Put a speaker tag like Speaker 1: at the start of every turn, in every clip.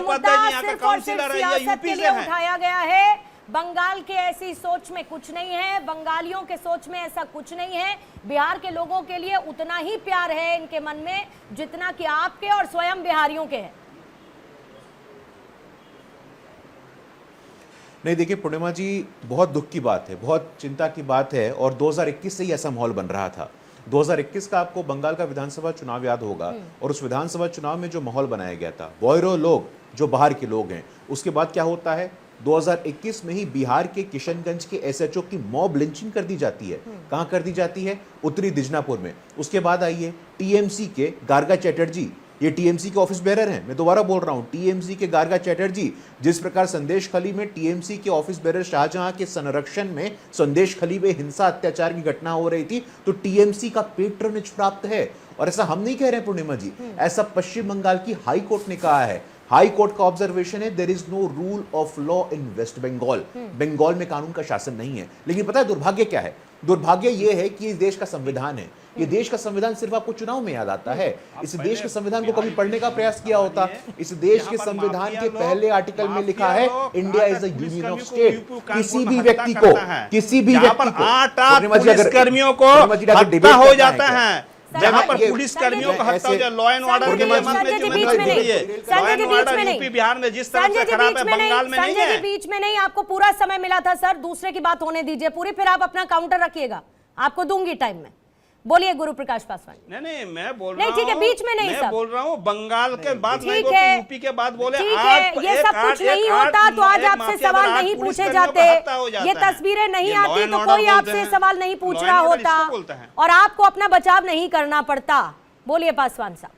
Speaker 1: मुद्दा सिर्फ और सिर्फ सियासत के लिए उठाया गया है। बंगाल के ऐसी सोच में कुछ नहीं है, बंगालियों के सोच में ऐसा कुछ नहीं है। बिहार के लोगों के लिए उतना ही प्यार है इनके मन में जितना कि आपके और स्वयं बिहारियों के है।
Speaker 2: नहीं देखिए पूर्णिमा जी, बहुत दुख की बात है, बहुत चिंता की बात है, और 2021 से ही ऐसा माहौल बन रहा था। 2021 का आपको बंगाल का विधानसभा चुनाव याद होगा, और उस विधानसभा चुनाव में जो माहौल बनाया गया था, बोयरो लोग जो बाहर के लोग हैं, उसके बाद क्या होता है, 2021 में ही बिहार के किशनगंज के एसएचओ की मॉब लिंचिंग कर दी जाती है। कहां कर दी जाती है? उत्तरी दिजनापुर में। उसके बाद आइए टीएमसी के गार्गा चैटर्जी, ये टीएमसी के ऑफिस बेरर हैं, मैं दोबारा बोल रहा हूं, टीएमसी के गार्गा चैटर्जी, जिस प्रकार संदेश खली में टीएमसी के ऑफिस बेरर शाहजहां के संरक्षण में संदेश खली में हिंसा अत्याचार की घटना हो रही थी, तो टीएमसी का पेट्रोनेज प्राप्त है। और ऐसा हम नहीं कह रहे हैं पूर्णिमा जी, ऐसा पश्चिम बंगाल की हाई कोर्ट ने कहा है। हाई कोर्ट का ऑब्जर्वेशन है, there is no rule of law in West Bengal. Bengal में कानून का शासन नहीं है। लेकिन पता है दुर्भाग्य क्या है? दुर्भाग्य यह है कि इस देश का संविधान है, ये देश का संविधान सिर्फ आपको चुनाव में याद आता है। इस देश के संविधान को कभी पढ़ने का प्रयास किया होता? इस देश के संविधान के पहले आर्टिकल में लिखा है, India is a union of state. किसी भी व्यक्ति को, किसी भी व्यक्ति को,
Speaker 3: पुलिसकर्मियों को हत्या हो जाता है, जहां पर पुलिस कर्मियों को हत्या हो जाए, लॉ एंड ऑर्डर के यूपी बिहार में जिस तरह से खराब है, बंगाल में नहीं है।
Speaker 1: बीच में नहीं, आपको पूरा समय मिला था सर, दूसरे की बात होने दीजिए पूरी, फिर आप अपना काउंटर रखिएगा, आपको दूंगी टाइम में। बोलिए गुरु प्रकाश पासवान।
Speaker 3: नहीं मैं बोल रहा हूं,
Speaker 1: ठीक है, बीच में नहीं,
Speaker 3: मैं बोल रहा हूं बंगाल के बाद नहीं
Speaker 1: बोल,
Speaker 3: यूपी के बाद बोले।
Speaker 1: ये सब कुछ नहीं होता तो आज आपसे सवाल नहीं पूछे जाते, ये तस्वीरें नहीं आती तो कोई आपसे सवाल नहीं पूछ रहा होता, और आपको अपना बचाव नहीं करना पड़ता। बोलिए पासवान साहब।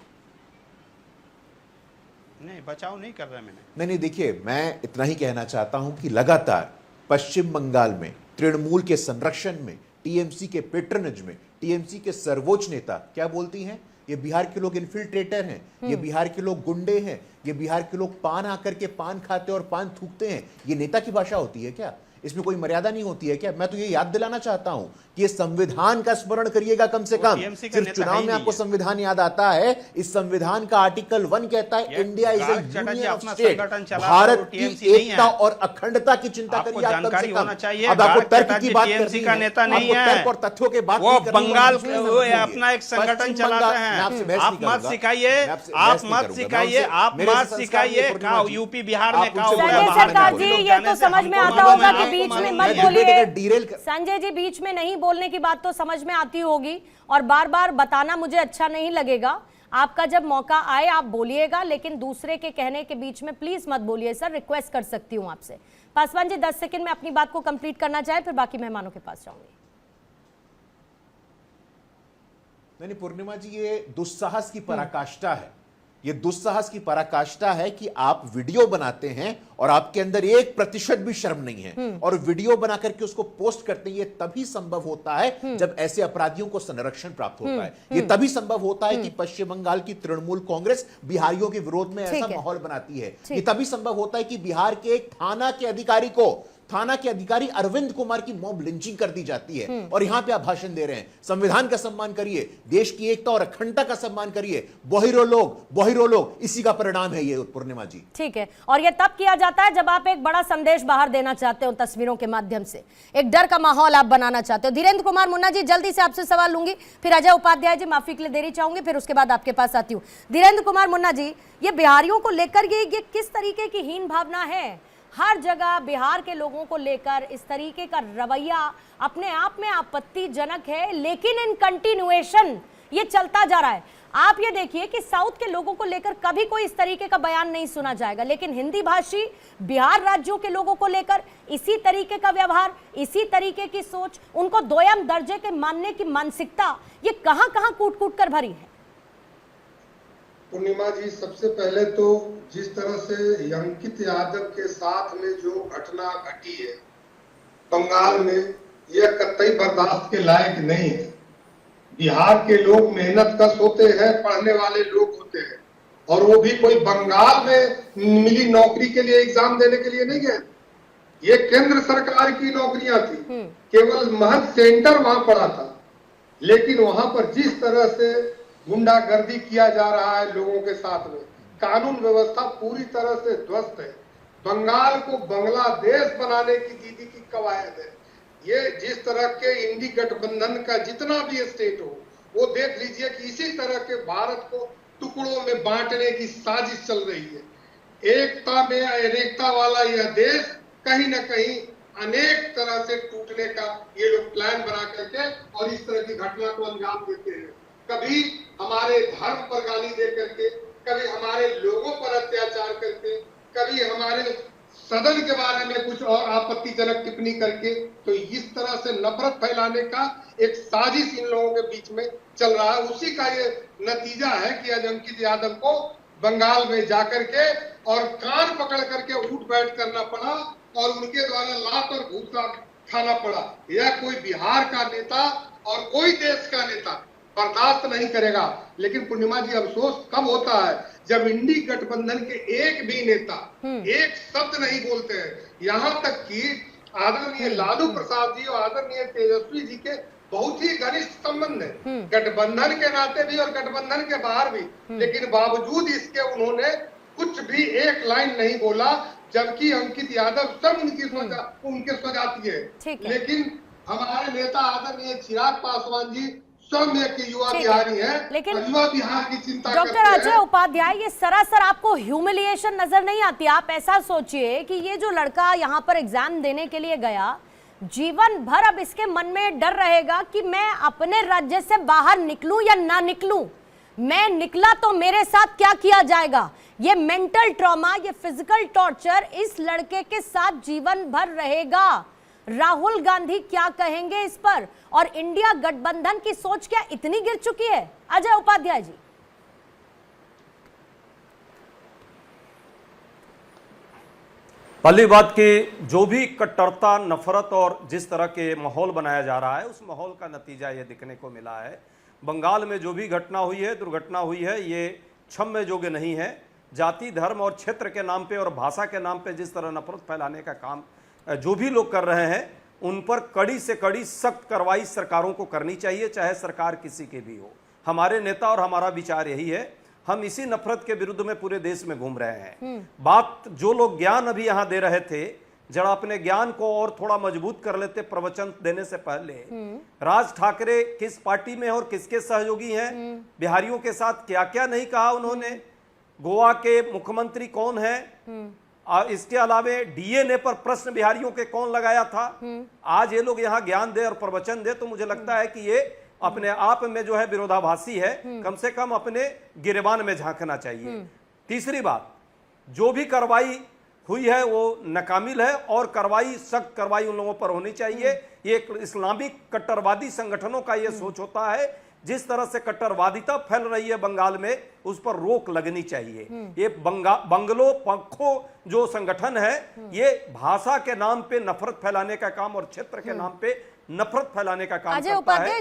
Speaker 3: नहीं बचाव नहीं कर रहा मैंने।
Speaker 2: नहीं देखिए, मैं इतना ही कहना चाहता हूं कि लगातार पश्चिम बंगाल में तृणमूल के संरक्षण में, टीएमसी के पेट्रोनेज में, टीएमसी के सर्वोच्च नेता क्या बोलती हैं? ये बिहार के लोग इन्फिल्ट्रेटर हैं, ये बिहार के लोग गुंडे हैं, ये बिहार के लोग पान आकर के पान खाते और पान थूकते हैं। ये नेता की भाषा होती है क्या? इसमें कोई मर्यादा नहीं होती है क्या? मैं तो ये याद दिलाना चाहता हूं कि ये संविधान का स्मरण करिएगा कम से कम। सिर्फ चुनाव में आपको संविधान याद आता है। इस संविधान का आर्टिकल 1 कहता है, India is a union of state. Bharat की एकता और अखंडता की चिंता करिए आप कम से कम। अब आपको तर्क की बात करनी है,
Speaker 3: नेता नहीं है,
Speaker 2: तर्क और तथ्यों के बात
Speaker 3: वो बंगाल अपना एक संगठन चलाते हैं। आप मत सिखाइए, आप मत सिखाइए, आप मत सिखाइए। यूपी बिहार में
Speaker 1: सरकार जी, ये तो समझ में आता होगा कि बीच में मत बोलिए। संजय जी, बीच में नहीं बोलने की बात तो समझ में आती होगी, और बार बार बताना मुझे अच्छा नहीं लगेगा। आपका जब मौका आए आप बोलिएगा, लेकिन दूसरे के कहने के बीच में प्लीज मत बोलिए सर, रिक्वेस्ट कर सकती हूं आपसे। पासवान जी 10 सेकंड में अपनी बात को कंप्लीट करना चाहे, फिर बाकी मेहमानों के पास जाऊंगी।
Speaker 2: नहीं पूर्णिमा जी, ये दुस्साहस की पराकाष्ठा है। ये दुस्साहस की पराकाष्ठा है कि आप वीडियो बनाते हैं और आपके अंदर 1% भी शर्म नहीं है, और वीडियो बना करके उसको पोस्ट करते हैं। ये तभी संभव होता है जब ऐसे अपराधियों को संरक्षण प्राप्त होता है। ये तभी संभव होता है कि पश्चिम बंगाल की तृणमूल कांग्रेस बिहारियों के विरोध में ऐसा माहौल बनाती है। ये तभी संभव होता है कि बिहार के एक थाना के अधिकारी अरविंद कुमार की मॉब लिंचिंग कर दी जाती है, और यहां पे आप भाषण दे रहे हैं। संविधान का सम्मान करिए, देश की एकता और अखंडता का सम्मान करिए। बोहिरो लोग, इसी का परिणाम है ये पूर्णिमा जी।
Speaker 1: ठीक है, और ये तब किया जाता है जब आप एक बड़ा संदेश बाहर देना चाहते हो, तस्वीरों के माध्यम से एक डर का माहौल आप बनाना चाहते हो। धीरेन्द्र कुमार मुन्ना जी, जल्दी से आपसे सवाल लूंगी, फिर अजय उपाध्याय जी, माफी के लिए देरी चाहूंगी, फिर उसके बाद आपके पास आती हूँ। धीरेन्द्र कुमार मुन्ना जी, ये बिहारियों को लेकर ये किस तरीके की हीन भावना है? हर जगह बिहार के लोगों को लेकर इस तरीके का रवैया अपने आप में आपत्तिजनक है, लेकिन इन कंटिन्यूएशन ये चलता जा रहा है। आप ये देखिए कि साउथ के लोगों को लेकर कभी कोई इस तरीके का बयान नहीं सुना जाएगा, लेकिन हिंदी भाषी बिहार राज्यों के लोगों को लेकर इसी तरीके का व्यवहार, इसी तरीके की सोच, उनको दोयम दर्जे के मानने की मानसिकता, ये कहां कहां कूट कूट कर भरी है।
Speaker 4: पूर्णिमा जी, सबसे पहले तो जिस तरह से अंकित यादव के साथ में जो घटना घटी है बंगाल में, यह कतई बर्दाश्त के लायक नहीं है। बिहार के लोग मेहनत कश होते हैं, पढ़ने वाले लोग होते हैं, और वो भी कोई बंगाल में मिली नौकरी के लिए एग्जाम देने के लिए नहीं गए। ये केंद्र सरकार की नौकरियां थी, केवल महज सेंटर वहां पड़ा था, लेकिन वहां पर जिस तरह से गुंडागर्दी किया जा रहा है लोगों के साथ में, कानून व्यवस्था पूरी तरह से ध्वस्त है। बंगाल को बांग्लादेश बनाने की दीदी की कवायद है। ये जिस तरह के इंडी गठबंधन का जितना भी स्टेट हो, वो देख लीजिए कि इसी तरह के भारत को टुकड़ों में बांटने की साजिश चल रही है। एकता में अनेकता वाला यह देश कहीं न कहीं अनेक तरह से टूटने का ये लोग प्लान बना करके और इस तरह की घटना को अंजाम देते हैं। कभी हमारे धर्म पर गाली दे करके, कभी हमारे लोगों पर अत्याचार करके, कभी हमारे सदन के बारे में कुछ और आपत्तिजनक टिप्पणी करके, तो इस तरह से नफरत फैलाने का एक साजिश इन लोगों के बीच में चल रहा है। उसी का ये नतीजा है कि आज अंकित यादव को बंगाल में जाकर के और कान पकड़ करके उठ बैठ करना पड़ा और उनके द्वारा लात और घूसा खाना पड़ा। यह कोई बिहार का नेता और कोई देश का नेता बर्दाश्त नहीं करेगा। लेकिन पूर्णिमा जी, अफसोस कब होता है जब इंडी गठबंधन के एक भी नेता एक शब्द नहीं बोलते हैं। यहाँ तक कि आदरणीय लालू प्रसाद जी और आदरणीय तेजस्वी जी के बहुत ही घनिष्ठ संबंध है, गठबंधन के नाते भी और गठबंधन के बाहर भी, लेकिन बावजूद इसके उन्होंने कुछ भी एक लाइन नहीं बोला, जबकि अंकित यादव सब उनके स्वजातीय है। लेकिन हमारे नेता आदरणीय चिराग पासवान जी स्वयं एक युवा बिहारी है,
Speaker 1: लेकिन
Speaker 4: युवा बिहार की चिंता
Speaker 1: डॉक्टर अजय उपाध्याय, ये सरासर आपको ह्यूमिलिएशन नजर नहीं आती? आप ऐसा सोचिए कि ये जो लड़का यहाँ पर एग्जाम देने के लिए गया, जीवन भर अब इसके मन में डर रहेगा कि मैं अपने राज्य से बाहर निकलूं या ना निकलूं, मैं निकला तो मेरे साथ क्या किया जाएगा। ये मेंटल ट्रॉमा, ये फिजिकल टॉर्चर इस लड़के के साथ जीवन भर रहेगा। राहुल गांधी क्या कहेंगे इस पर? और इंडिया गठबंधन की सोच क्या इतनी गिर चुकी है? अजय उपाध्याय जी।
Speaker 5: पहली बात कि जो भी कट्टरता, नफरत और जिस तरह के माहौल बनाया जा रहा है, उस माहौल का नतीजा ये दिखने को मिला है। बंगाल में जो भी घटना हुई है, दुर्घटना हुई है, ये क्षम्य योग्य नहीं है। जाति, धर्म और क्षेत्र के नाम पे और भाषा के नाम पे जिस तरह नफरत फैलाने का काम जो भी लोग कर रहे हैं, उन पर कड़ी से कड़ी सख्त कार्रवाई सरकारों को करनी चाहिए, चाहे सरकार किसी की भी हो। हमारे नेता और हमारा विचार यही है, हम इसी नफरत के विरुद्ध में पूरे देश में घूम रहे हैं। बात जो लोग ज्ञान अभी यहां दे रहे थे, जरा अपने ज्ञान को और थोड़ा मजबूत कर लेते प्रवचन देने से पहले। राज ठाकरे किस पार्टी में और किसके सहयोगी हैं, बिहारियों के साथ क्या क्या नहीं कहा उन्होंने, गोवा के मुख्यमंत्री कौन है, इसके अलावे डीएनए पर प्रश्न बिहारियों के कौन लगाया था। आज ये लोग यहाँ ज्ञान दे और प्रवचन दे तो मुझे लगता है कि ये अपने आप में जो है विरोधाभासी है। कम से कम अपने गिरेबान में झांकना चाहिए। तीसरी बात, जो भी कार्रवाई हुई है वो नाकामिल है और कार्रवाई, सख्त कार्रवाई उन लोगों पर होनी चाहिए। ये एक इस्लामिक कट्टरवादी संगठनों का ये सोच होता है। जिस तरह से कट्टरवादिता फैल रही है बंगाल में, उस पर रोक लगनी चाहिए। ये बंगलो पंखो जो संगठन है, ये भाषा के नाम पे नफरत फैलाने का काम और क्षेत्र के नाम पे नफरत फैलाने का काम करता है।